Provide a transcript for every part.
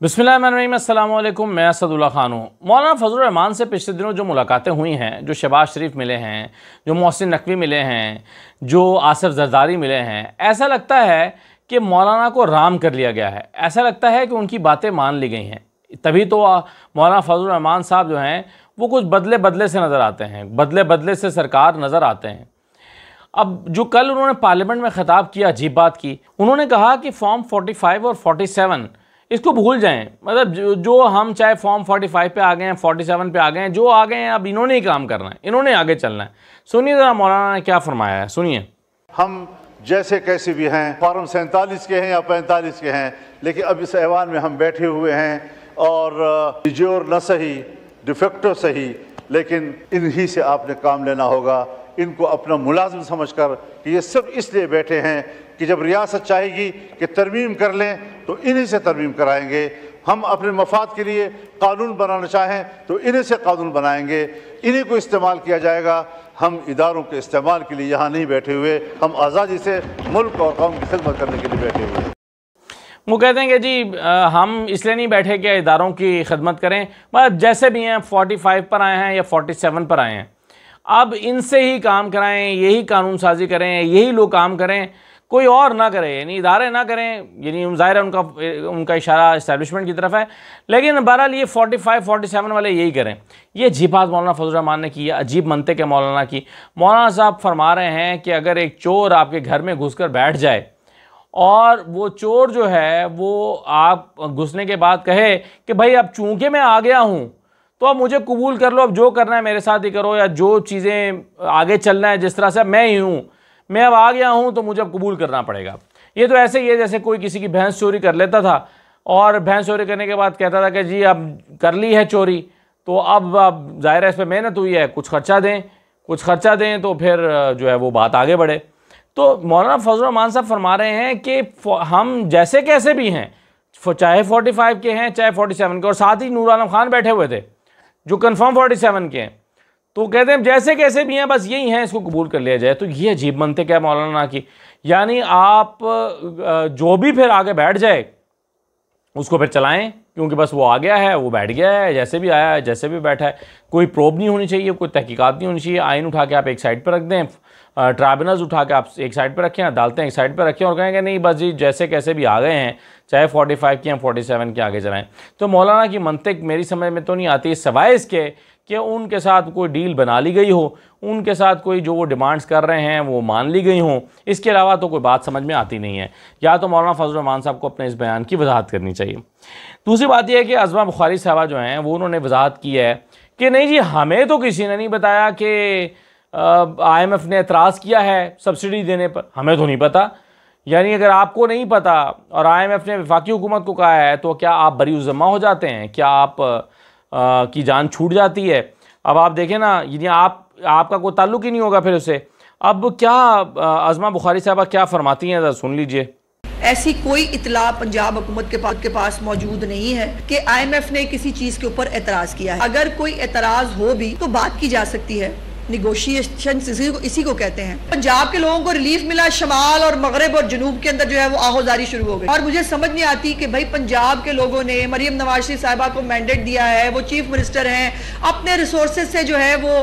बिस्मिल्लाहिर्रहमानिर्रहीम, अस्सलाम वालेकुम। मैं असदुल्ला खान हूँ। मौलाना फजलुर रहमान से पिछले दिनों जो मुलाकातें हुई हैं, जो शहबाज शरीफ मिले हैं, जो मोहसिन नकवी मिले हैं, जो आसिफ जरदारी मिले हैं, ऐसा लगता है कि मौलाना को राम कर लिया गया है। ऐसा लगता है कि उनकी बातें मान ली गई हैं। तभी तो मौलाना फजलुर रहमान साहब जो हैं वो कुछ बदले बदले से नज़र आते हैं, बदले बदले से सरकार नज़र आते हैं। अब जो कल उन्होंने पार्लियामेंट में ख़िताब किया, अजीब बात की। उन्होंने कहा कि फॉर्म 45 और 47 इसको भूल जाएं। मतलब जो हम चाहे फॉर्म 45 पे आ गए हैं, 47 पे आ गए हैं, जो आ गए हैं, अब इन्होंने ही काम करना है, इन्होंने आगे चलना है। सुनिए ज़रा मौलाना ने क्या फरमाया है, सुनिए। हम जैसे कैसे भी हैं, फॉर्म 47 के हैं या 45 के हैं, लेकिन अब इस ऐवान में हम बैठे हुए हैं और जोर न सही डिफेक्टो सही, लेकिन इन्हीं से आपने काम लेना होगा। इनको अपना मुलाजिम समझकर कि ये सिर्फ इसलिए बैठे हैं कि जब रियासत चाहेगी कि तरमीम कर लें तो इन्हीं से तरमीम कराएंगे। हम अपने मफाद के लिए कानून बनाना चाहें तो इन्हीं से कानून बनाएंगे, इन्हीं को इस्तेमाल किया जाएगा। हम इदारों के इस्तेमाल के लिए यहाँ नहीं बैठे हुए, हम आज़ादी से मुल्क और कौम की खिदमत करने के लिए बैठे हुए हैं। वो कहते हैं कि जी हम इसलिए नहीं बैठे कि इदारों की खिदमत करें, मतलब जैसे भी हैं 45 पर आए हैं या 47 पर आए हैं, अब इनसे ही काम कराएं, यही कानून साजी करें, यही लोग काम करें, कोई और ना करे, यानी इदारे ना करें। यानी ज़ाहिर है उनका इशारा इस्टेब्लिशमेंट की तरफ है, लेकिन बहरहाल ये 45 47 वाले यही करें। ये अजीब बात मौलाना फजलुर रहमान ने की है, अजीब मंतिक है मौलाना की। मौलाना साहब फरमा रहे हैं कि अगर एक चोर आपके घर में घुसकर बैठ जाए और वो चोर जो है वो आप घुसने के बाद कहे कि भाई अब चूंकि मैं आ गया हूँ तो अब मुझे कबूल कर लो, अब जो करना है मेरे साथ ही करो, या जो चीज़ें आगे चलना है जिस तरह से मैं ही हूँ, मैं अब आ गया हूँ तो मुझे अब कबूल करना पड़ेगा। ये तो ऐसे ही है जैसे कोई किसी की भैंस चोरी कर लेता था और भैंस चोरी करने के बाद कहता था कि जी अब कर ली है चोरी तो अब ज़ाहिर है इस पर मेहनत हुई है, कुछ खर्चा दें तो फिर जो है वो बात आगे बढ़े। तो मौलाना फजलुर रहमान साहब फरमा रहे हैं कि हम जैसे कैसे भी हैं, चाहे 45 के हैं चाहे 47 के, और साथ ही नूर आलम खान बैठे हुए थे जो कन्फर्म 47 के हैं, तो कहते हैं जैसे कैसे भी हैं बस यही हैं, इसको कबूल कर लिया जाए। तो ये अजीब मंतिक है मौलाना की। यानी आप जो भी फिर आगे बैठ जाए उसको फिर चलाएं, क्योंकि बस वो आ गया है, वो बैठ गया है, जैसे भी आया है जैसे भी बैठा है। कोई प्रोब नहीं होनी चाहिए, कोई तहकीकात नहीं होनी चाहिए। आइन उठा के आप एक साइड पर रख दें, ट्राइब्यूनल्स उठा के आप एक साइड पर रखें, अदालतें एक साइड पर रखें और कहेंगे नहीं बस जी जैसे कैसे भी आ गए हैं, चाहे 45 के या 47 के आगे चलाएं। तो मौलाना की मंतिक मेरी समझ में तो नहीं आती, सिवाय इसके कि उनके साथ कोई डील बना ली गई हो, उनके साथ कोई जो वो डिमांड्स कर रहे हैं वो मान ली गई हों। इसके अलावा तो कोई बात समझ में आती नहीं है। या तो मौलाना फजलुर रहमान साहब को अपने इस बयान की वजाहत करनी चाहिए। दूसरी बात यह है कि अज़मा बुखारी साहबा जो हैं वो उन्होंने वजाहत की है कि नहीं जी हमें तो किसी ने नहीं बताया कि IMF ने एतराज़ किया है सब्सिडी देने पर, हमें तो नहीं पता। यानी अगर आपको नहीं पता और IMF ने वफाकी हुकूमत को कहा है तो क्या आप बरी-उज़्ज़मा हो जाते हैं? क्या आप की जान छूट जाती है? अब आप देखें ना, यानी आपका कोई ताल्लुक़ ही नहीं होगा फिर उससे। अब क्या अज़मा बुखारी साहबा क्या फरमाती हैं, ज़रा सुन लीजिए। ऐसी कोई इतला पंजाब हुकूमत के पास मौजूद नहीं है कि IMF ने किसी चीज के ऊपर एतराज किया है। अगर कोई एतराज हो भी तो बात की जा सकती है, निगोशिएशन इसी को कहते हैं। पंजाब के लोगों को रिलीफ मिला, शमाल और मगरब और जनूब के अंदर जो है वो आहोजारी शुरू हो गई। और मुझे समझ नहीं आती कि भाई पंजाब के लोगों ने मरियम नवाज शरीफ साहिबा को मैंडेट दिया है, वो चीफ मिनिस्टर हैं, अपने रिसोर्सेज से जो है वो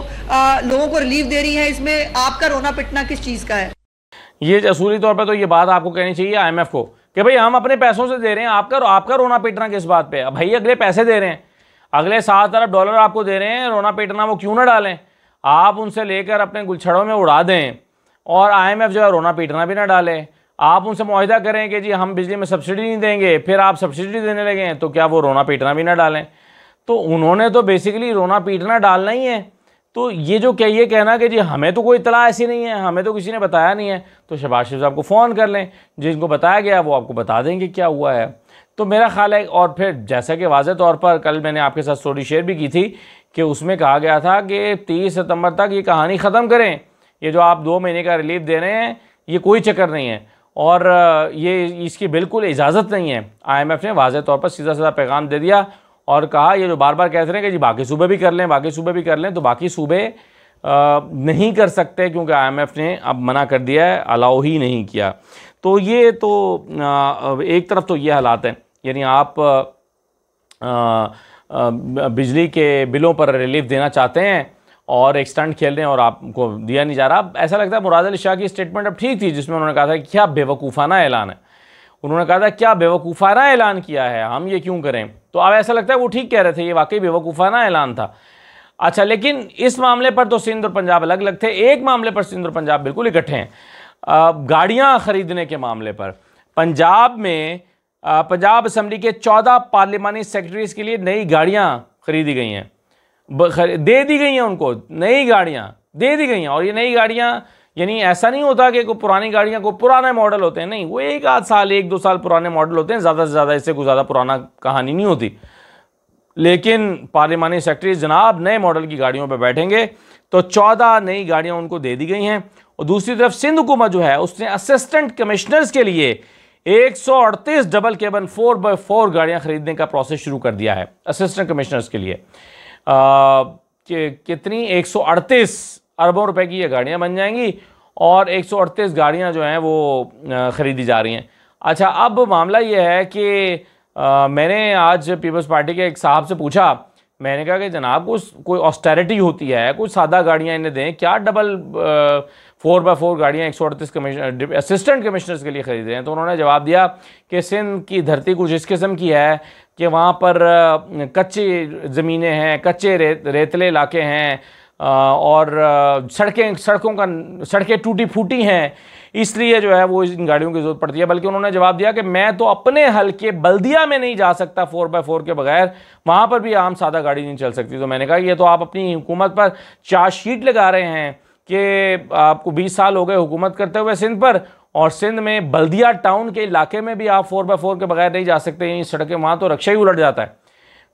लोगों को रिलीफ दे रही है, इसमें आपका रोना पिटना किस चीज का है? ये असूली तौर पर तो ये बात आपको कहनी चाहिए IMF को कि भाई हम अपने पैसों से दे रहे हैं, आपका रोना पीटना किस बात पे? भाई अगले पैसे दे रहे हैं, अगले 7 अरब डॉलर आपको दे रहे हैं, रोना पीटना वो क्यों ना डालें? आप उनसे लेकर अपने गुलछड़ों में उड़ा दें और IMF जो है रोना पीटना भी ना डालें। आप उनसे मुआहिदा करें कि जी हम बिजली में सब्सिडी नहीं देंगे, फिर आप सब्सिडी देने लगें तो क्या वो रोना पीटना भी ना डालें? तो उन्होंने तो बेसिकली रोना पीटना डालना ही है। तो ये जो ये कहना कि जी हमें तो कोई इतला ऐसी नहीं है, हमें तो किसी ने बताया नहीं है, तो शहबाज शरीफ साहब को फ़ोन कर लें, जिनको बताया गया वो आपको बता देंगे क्या हुआ है। तो मेरा ख्याल है, और फिर जैसा कि वाज़ेह तौर पर कल मैंने आपके साथ स्टोरी शेयर भी की थी कि उसमें कहा गया था कि 30 सितंबर तक ये कहानी ख़त्म करें, ये जो आप 2 महीने का रिलीफ दे रहे हैं ये कोई चक्कर नहीं है और ये इसकी बिल्कुल इजाज़त नहीं है। IMF ने वाज़ेह तौर पर सीधा सीधा पैगाम दे दिया और कहा ये जो बार बार कहते हैं कि जी बाकी सूबे भी कर लें, बाकी सूबे भी कर लें, तो बाकी सूबे नहीं कर सकते क्योंकि IMF ने अब मना कर दिया है, अलाउ ही नहीं किया। तो ये तो एक तरफ तो ये हालात हैं, यानी आप बिजली के बिलों पर रिलीफ देना चाहते हैं और एक स्टंट खेल रहे हैं और आपको दिया नहीं जा रहा। ऐसा लगता है मुराद अली शाह की स्टेटमेंट अब ठीक थी, जिसमें उन्होंने कहा था कि क्या बेवकूफ़ाना ऐलान है। उन्होंने कहा था क्या बेवकूफ़ाना ऐलान किया है, हम ये क्यों करें। तो अब ऐसा लगता है वो ठीक कह रहे थे, ये वाकई बेवकूफ़ाना ऐलान था। अच्छा, लेकिन इस मामले पर तो सिंध और पंजाब अलग अलग थे, एक मामले पर सिंध और पंजाब बिल्कुल इकट्ठे हैं। गाड़ियाँ ख़रीदने के मामले पर पंजाब में पंजाब असम्बली के 14 पार्लिमानी सेक्रेटरीज़ के लिए नई गाड़ियाँ खरीदी गई हैं, दे दी गई हैं उनको, नई गाड़ियाँ दे दी गई हैं। और ये नई गाड़ियाँ यानी ऐसा नहीं होता कि कोई पुरानी गाड़ियाँ को पुराने मॉडल होते हैं, नहीं, वो एक आध साल 1-2 साल पुराने मॉडल होते हैं, ज़्यादा से ज़्यादा, इससे कोई ज़्यादा पुराना कहानी नहीं होती। लेकिन पार्लिमानी सेक्रेटरी जनाब नए मॉडल की गाड़ियों पर बैठेंगे, तो 14 नई गाड़ियाँ उनको दे दी गई हैं। और दूसरी तरफ सिंध हुकूमत जो है उसने असिस्टेंट कमिश्नर्स के लिए 138 डबल केबन 4x4 गाड़ियाँ खरीदने का प्रोसेस शुरू कर दिया है असिस्टेंट कमिश्नर्स के लिए। कितनी 138 अरबों रुपए की ये गाड़ियाँ बन जाएंगी और 138 गाड़ियाँ जो हैं वो ख़रीदी जा रही हैं। अच्छा, अब मामला ये है कि मैंने आज पीपल्स पार्टी के एक साहब से पूछा, मैंने कहा कि जनाब कोई ऑस्टेरिटी होती है, कुछ सादा गाड़ियाँ इन्हें दें, क्या डबल 4x4 गाड़ियाँ 138 असिस्टेंट कमिश्नर्स के लिए ख़रीद रहे हैं। तो उन्होंने जवाब दिया कि सिंध की धरती कुछ इस किस्म की है कि वहाँ पर कच्ची ज़मीनें हैं, कच्चे रेतले इलाके हैं और सड़कें टूटी फूटी हैं, इसलिए जो है वो इन गाड़ियों की ज़रूरत पड़ती है। बल्कि उन्होंने जवाब दिया कि मैं तो अपने हल्के बल्दिया में नहीं जा सकता 4x4 के बगैर, वहाँ पर भी आम सादा गाड़ी नहीं चल सकती। तो मैंने कहा ये तो आप अपनी हुकूमत पर चार्जशीट लगा रहे हैं कि आपको 20 साल हो गए हुकूमत करते हुए सिंध पर, और सिंध में बल्दिया टाउन के इलाके में भी आप 4x4 के बगैर नहीं जा सकते। यही सड़कें, वहाँ तो रक्षा ही उलट जाता है,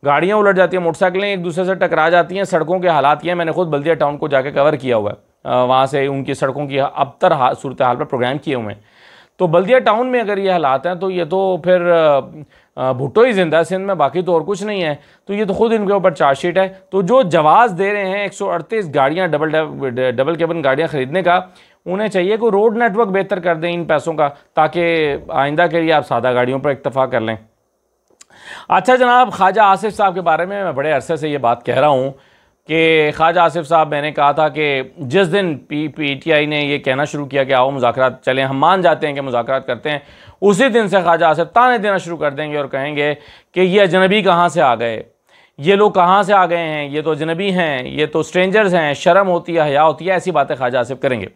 गाड़ियाँ उलट जाती हैं, मोटरसाइकिलें एक दूसरे से टकरा जाती हैं, सड़कों के हालात ये, मैंने खुद बल्दिया टाउन को जाके कवर किया हुआ है, वहाँ से उनकी सड़कों की अबतर सूरत हाल पर प्रोग्राम किए हुए हैं। तो बल्दिया टाउन में अगर ये हालात हैं तो ये तो फिर भुट्टो ही जिंदा है सिंध में, बाकी तो और कुछ नहीं है। तो ये तो खुद इनके ऊपर चार्जशीट है। तो जो जवाज़ दे रहे हैं 138 गाड़ियाँ डबल केबन गाड़ियाँ ख़रीदने का, उन्हें चाहिए कि रोड नेटवर्क बेहतर कर दें इन पैसों का, ताकि आइंदा के लिए आप सादा गाड़ियों पर इक्तफा कर लें। अच्छा जनाब, ख्वाजा आसिफ साहब के बारे में मैं बड़े अरसे से ये बात कह रहा हूँ कि ख्वाजा आसिफ साहब, मैंने कहा था कि जिस दिन PTI ने ये कहना शुरू किया कि आओ मुज़ाकरात चलें, हम मान जाते हैं कि मुज़ाकरात करते हैं, उसी दिन से ख्वाजा आसिफ ताने देना शुरू कर देंगे और कहेंगे कि ये अजनबी कहाँ से आ गए, ये लोग कहाँ से आ गए हैं, ये तो अजनबी हैं, ये तो स्ट्रेंजर्स हैं, शर्म होती है, हया होती है, ऐसी बातें ख्वाजा आसिफ करेंगे।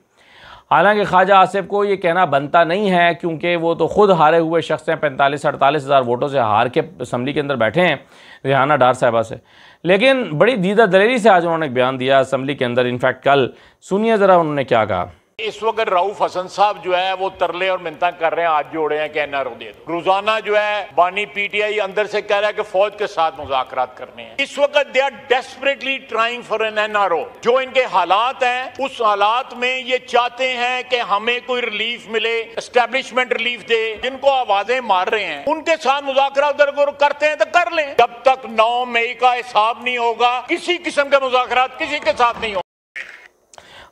हालांकि ख्वाजा आसिफ को ये कहना बनता नहीं है, क्योंकि वो तो खुद हारे हुए शख्स हैं, 45-48 हज़ार वोटों से हार के असम्बली के अंदर बैठे हैं रिहाना डार साहिबा से। लेकिन बड़ी दीदा दलेरी से आज उन्होंने एक बयान दिया असम्बली के अंदर, इनफैक्ट कल, सुनिए ज़रा उन्होंने क्या कहा। इस वक्त रऊफ हसन साहब जो है वो तरले और मिन्नतां कर रहे हैं, आज जोड़े हैं कि एनआरओ दे दो। रोजाना जो है बानी PTI अंदर से कह रहा है कि फौज के साथ मुज़ाकरात करने हैं। इस वक्त they are desperately trying for an NRO. जो इनके हालात हैं उस हालात में ये चाहते हैं कि हमें कोई रिलीफ मिले, एस्टेब्लिशमेंट रिलीफ दे। जिनको आवाजें मार रहे हैं उनके साथ मुज़ाकरात अगर करते हैं तो कर लें। जब तक 9 मई का हिसाब नहीं होगा किसी किस्म के मुज़ाकरात किसी के साथ नहीं होगा।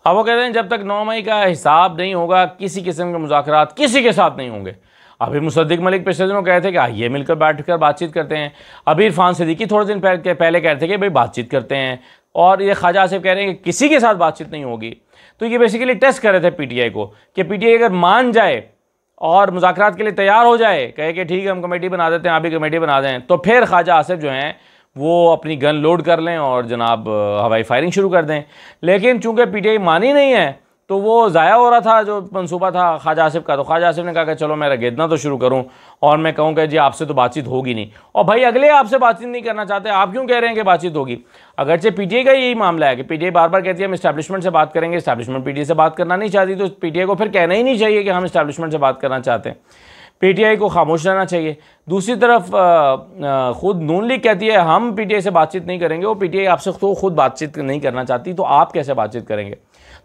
अब वो कहते हैं जब तक 9 मई का हिसाब नहीं होगा किसी किस्म के मुज़ाकरात किसी के साथ नहीं होंगे। अभी मुसद्दिक मलिक पिछले दिनों कहे थे कि आइए मिलकर बैठकर बातचीत करते हैं। अभी इरफान सिद्दीकी थोड़े दिन पहले कह रहे थे कि भाई बातचीत करते हैं, और ये ख्वाजा आसिफ कह रहे हैं कि किसी के साथ बातचीत नहीं होगी। तो ये बेसिकली टेस्ट कर रहे थे PTI को कि PTI अगर मान जाए और मुज़ाकरात के लिए तैयार हो जाए, कहे कि ठीक है हम कमेटी बना देते हैं, आप भी कमेटी बना दें, तो फिर ख्वाजा आसिफ जो हैं वो अपनी गन लोड कर लें और जनाब हवाई फायरिंग शुरू कर दें। लेकिन चूंकि PTI मानी नहीं है तो वो ज़ाया हो रहा था जो मंसूबा था ख्वाजा आसिफ का। तो ख्वाजा आसिफ ने कहा कि चलो मैं रगेदना तो शुरू करूं और मैं कहूं कि जी आपसे तो बातचीत होगी नहीं। और भाई अगले आपसे बातचीत नहीं करना चाहते, आप क्यों कह रहे हैं कि बातचीत होगी? अगरचे PTI का यही मामला है कि PTI बार बार कहती है हम इस्टेब्लिशमेंट से बात करेंगे, इस्टेब्लिशमेंट PTI से बात करना नहीं चाहती, तो PTI को फिर कहना ही नहीं चाहिए कि हम इस्टेब्लिशमेंट से बात करना चाहते हैं। PTI को खामोश रहना चाहिए। दूसरी तरफ खुद नून लीग कहती है हम PTI से बातचीत नहीं करेंगे, वो PTI आपसे तो खुद बातचीत नहीं करना चाहती, तो आप कैसे बातचीत करेंगे?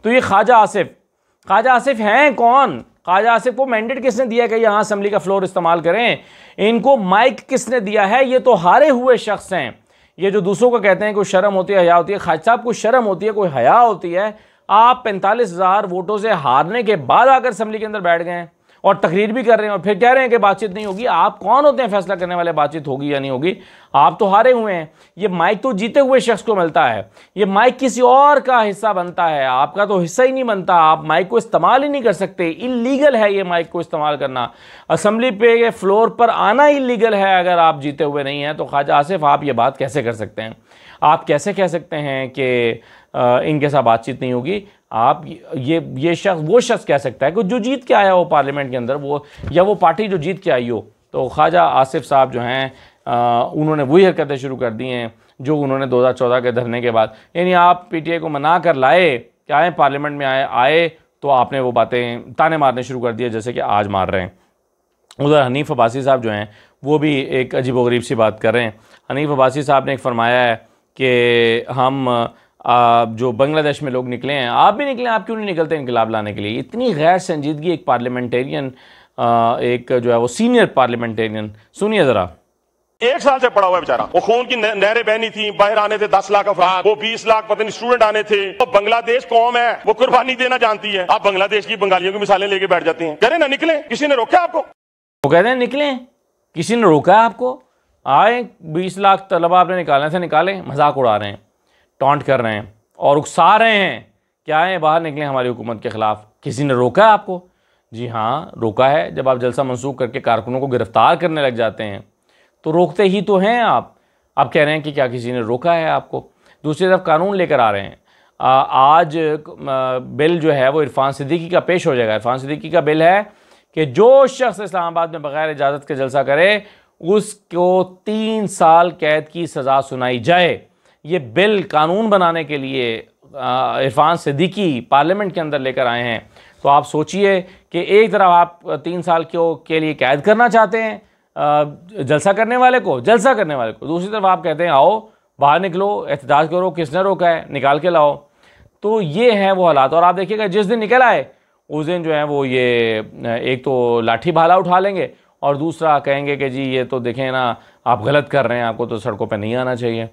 तो ये ख्वाजा आसिफ हैं कौन? ख्वाजा आसिफ को मैंडेट किसने दिया कि यहाँ असम्बली का फ्लोर इस्तेमाल करें? इनको माइक किसने दिया है? ये तो हारे हुए शख्स हैं। ये जो दूसरों को कहते हैं कोई शर्म होती है, हया होती है, ख्वाजा साहब को शर्म होती है, कोई हया होती है? आप 45,000 वोटों से हारने के बाद आकर असम्बली के अंदर बैठ गए हैं और तकरीर भी कर रहे हैं और फिर कह रहे हैं कि बातचीत नहीं होगी। आप कौन होते हैं फैसला करने वाले बातचीत होगी या नहीं होगी? आप तो हारे हुए हैं। ये माइक तो जीते हुए शख्स को मिलता है, ये माइक किसी और का हिस्सा बनता है, आपका तो हिस्सा ही नहीं बनता। आप माइक को इस्तेमाल ही नहीं कर सकते, इलीगल है ये माइक को इस्तेमाल करना। असेंबली पे फ्लोर पर आना इलीगल है अगर आप जीते हुए नहीं हैं। तो ख्वाजा आसिफ, आप ये बात कैसे कर सकते हैं? आप कैसे कह सकते हैं कि इनके साथ बातचीत नहीं होगी? आप ये शख्स, वो शख्स कह सकता है कि जो जीत के आया हो पार्लियामेंट के अंदर, वो या वो पार्टी जो जीत के आई हो। तो ख्वाजा आसिफ साहब जो हैं उन्होंने वही हरकतें शुरू कर दी हैं जो उन्होंने 2014 के धरने के बाद, यानी आप पीटीआई को मना कर लाए कि आए पार्लियामेंट में आए तो आपने वो बातें ताने मारने शुरू कर दिए जैसे कि आज मार रहे हैं। उधर हनीफ अब्बासी साहब जो हैं वो भी एक अजीबोगरीब सी बात कर रहे हैं। हनीफ अब्बासी साहब ने एक फरमाया है कि हम जो बांग्लादेश में लोग निकले हैं, आप भी निकले, आप क्यों नहीं निकलते इनकलाब लाने के लिए? इतनी गैर संजीदगी एक पार्लियामेंटेरियन, एक जो है वो सीनियर पार्लियामेंटेरियन, सुनिए ज़रा। 1 साल से पड़ा हुआ है बेचारा। वो खून की नहरें बहनी थी, बाहर आने थे 10 लाख अफराद, वो 20 लाख पता नहीं स्टूडेंट आने थे। तो बांग्लादेश कौम है, वो कुर्बानी देना जानती है। आप बांग्लादेश की बंगालियों की मिसालें लेके बैठ जाते हैं। करें ना, निकले, किसी ने रोका आपको? वो कहते हैं निकलें, किसी ने रोका आपको? आए 20 लाख तलबा आपने निकालने थे, निकाले। मजाक उड़ा रहे हैं, टॉन्ट कर रहे हैं और उकसा रहे हैं कि आए बाहर निकलें हमारी हुकूमत के ख़िलाफ़। किसी ने रोका है आपको? जी हाँ, रोका है। जब आप जलसा मंसूख करके कारकुनों को गिरफ्तार करने लग जाते हैं तो रोकते ही तो हैं आप कह रहे हैं कि क्या किसी ने रोका है आपको? दूसरी तरफ कानून लेकर आ रहे हैं। आज बिल जो है वो इरफान सिद्दीकी का पेश हो जाएगा। इरफान सिद्दीकी का बिल है कि जो शख्स इस्लामाबाद में बगैर इजाज़त के जलसा करे उसको 3 साल कैद की सज़ा सुनाई जाए। ये बिल कानून बनाने के लिए इरफान सिद्दीकी पार्लियामेंट के अंदर लेकर आए हैं। तो आप सोचिए कि एक तरफ आप 3 साल के लिए कैद करना चाहते हैं जलसा करने वाले को, दूसरी तरफ आप कहते हैं आओ बाहर निकलो, एहतजाज करो, किसने रोका है, निकाल के लाओ। तो ये है वो हालात। और आप देखिएगा जिस दिन निकल आए उस दिन जो है वो ये एक तो लाठी भाला उठा लेंगे और दूसरा कहेंगे कि जी ये तो देखें ना आप गलत कर रहे हैं, आपको तो सड़कों पर नहीं आना चाहिए।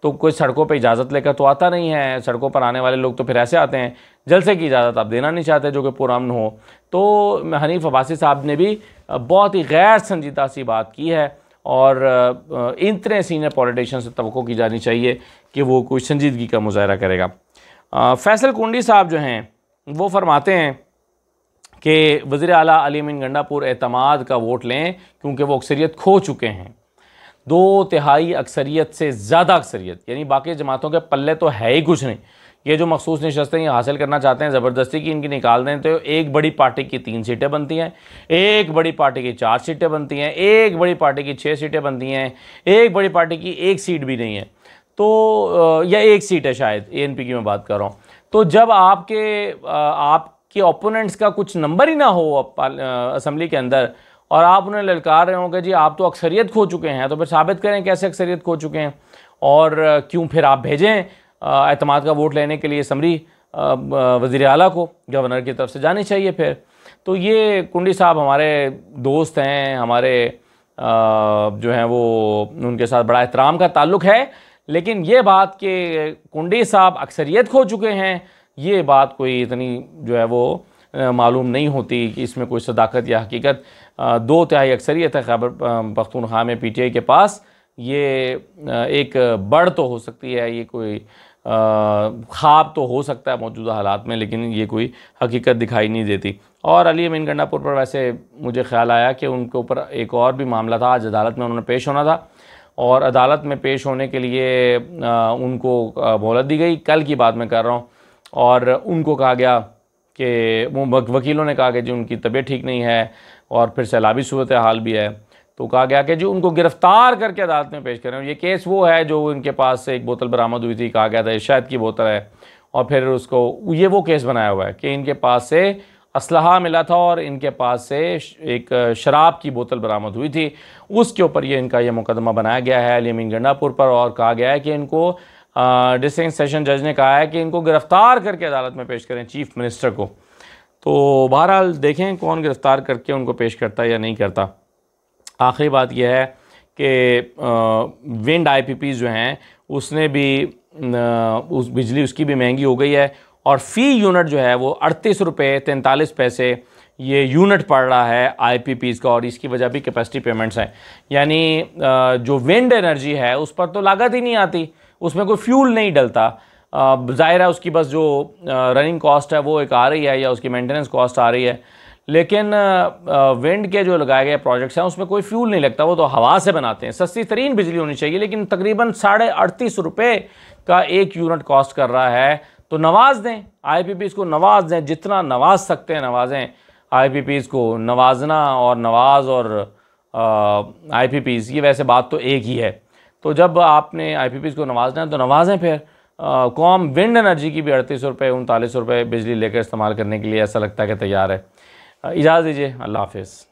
तो कोई सड़कों पे इजाज़त लेकर तो आता नहीं है। सड़कों पर आने वाले लोग तो फिर ऐसे आते हैं जलसे की इजाज़त आप देना नहीं चाहते जो कि पुरअमन हो। तो हनीफ अब्बासी साहब ने भी बहुत ही गैर संजीदा सी बात की है और इतने सीनियर पॉलिटिशियन से तवक्को की जानी चाहिए कि वो कोई संजीदगी का मुजाहरा करेगा। फैसल कुंडी साहब जो हैं वो फरमाते हैं कि वज़ीर आला अली अमीन गंडापुर एतमाद का वोट लें क्योंकि वो अक्सरियत खो चुके हैं। 2/3 अक्सरियत से ज़्यादा अक्सरियत, यानी बाकी जमातों के पल्ले तो है ही कुछ नहीं। ये जो मखसूस नशस्तें ये हासिल करना चाहते हैं, ज़बरदस्ती की इनकी निकाल दें तो एक बड़ी पार्टी की 3 सीटें बनती हैं, एक बड़ी पार्टी की 4 सीटें बनती हैं, एक बड़ी पार्टी की 6 सीटें बनती हैं, एक बड़ी पार्टी की 1 सीट भी नहीं है। तो या 1 सीट है शायद, ANP की मैं बात कर रहा हूँ। तो जब आपके ओपोनेंट्स का कुछ नंबर ही ना हो असम्बली के अंदर और आप उन्हें ललकार रहे हो कि जी आप तो अक्सरियत खो चुके हैं, तो फिर साबित करें कैसे अक्सरियत खो चुके हैं और क्यों फिर आप भेजें एतमाद का वोट लेने के लिए समरी वज़ीर आला को, गवर्नर की तरफ से जानी चाहिए फिर। तो ये कुंडी साहब हमारे दोस्त हैं, हमारे जो हैं वो उनके साथ बड़ा एहतराम का ताल्लुक़ है, लेकिन ये बात कि कुंडी साहब अक्सरियत खो चुके हैं, ये बात कोई इतनी जो है वो मालूम नहीं होती कि इसमें कोई सदाकत या हकीकत। 2/3 अक्सरियत है खैबर पख्तूनख्वा में PTI के पास। ये एक बढ़ तो हो सकती है, ये कोई ख्वाब तो हो सकता है मौजूदा हालात में, लेकिन ये कोई हकीकत दिखाई नहीं देती। और अली अमीन गंडापुर पर वैसे मुझे ख्याल आया कि उनके ऊपर एक और भी मामला था, आज अदालत में उन्होंने पेश होना था और अदालत में पेश होने के लिए उनको मोहलत दी गई। कल की बात मैं कर रहा हूँ। और उनको कहा गया कि वकीलों ने कहा कि जी उनकी तबीयत ठीक नहीं है और फिर सैलाबी सूरत हाल भी है, तो कहा गया कि जी उनको गिरफ़्तार करके अदालत में पेश करें। ये केस वो है जो इनके पास से एक बोतल बरामद हुई थी, कहा गया था शहद की बोतल है, और फिर उसको ये वो केस बनाया हुआ है कि इनके पास से असलहा मिला था और इनके पास से एक शराब की बोतल बरामद हुई थी। उसके ऊपर ये इनका ये मुकदमा बनाया गया है अली अमीन गंडापुर पर और कहा गया है कि इनको डिस्ट्रिक्ट सेशन जज ने कहा है कि इनको गिरफ़्तार करके अदालत में पेश करें, चीफ मिनिस्टर को। तो बहरहाल देखें कौन गिरफ़्तार करके उनको पेश करता है या नहीं करता। आखिरी बात यह है कि विंड IPPs जो हैं उसने भी उस बिजली उसकी भी महंगी हो गई है और फ़ी यूनिट जो है वो 38 रुपये 43 पैसे ये यूनिट पड़ रहा है IPPs का, और इसकी वजह भी कैपेसिटी पेमेंट्स हैं। यानी जो विंड एनर्जी है उस पर तो लागत ही नहीं आती, उसमें कोई फ्यूल नहीं डलता। ज़ाहिर है उसकी बस जो रनिंग कॉस्ट है वो एक आ रही है, या उसकी मेंटेनेंस कॉस्ट आ रही है, लेकिन विंड के जो लगाए गए प्रोजेक्ट्स हैं उसमें कोई फ्यूल नहीं लगता, वो तो हवा से बनाते हैं। सस्ती तरीन बिजली होनी चाहिए, लेकिन तकरीबन 38.5 रुपये का एक यूनिट कॉस्ट कर रहा है। तो नवाज दें, IPPs को नवाज दें, जितना नवाज सकते हैं नवाजें। IPPs को नवाजना और नवाज और IPPs, ये वैसे बात तो एक ही है। तो जब आपने IPPs को नवाजना है तो नवाजें। फिर कौम विंड एनर्जी की भी 38 रुपये 39 रुपये बिजली लेकर इस्तेमाल करने के लिए ऐसा लगता है कि तैयार है। इजाज़त दीजिए, अल्लाह हाफ़िज़।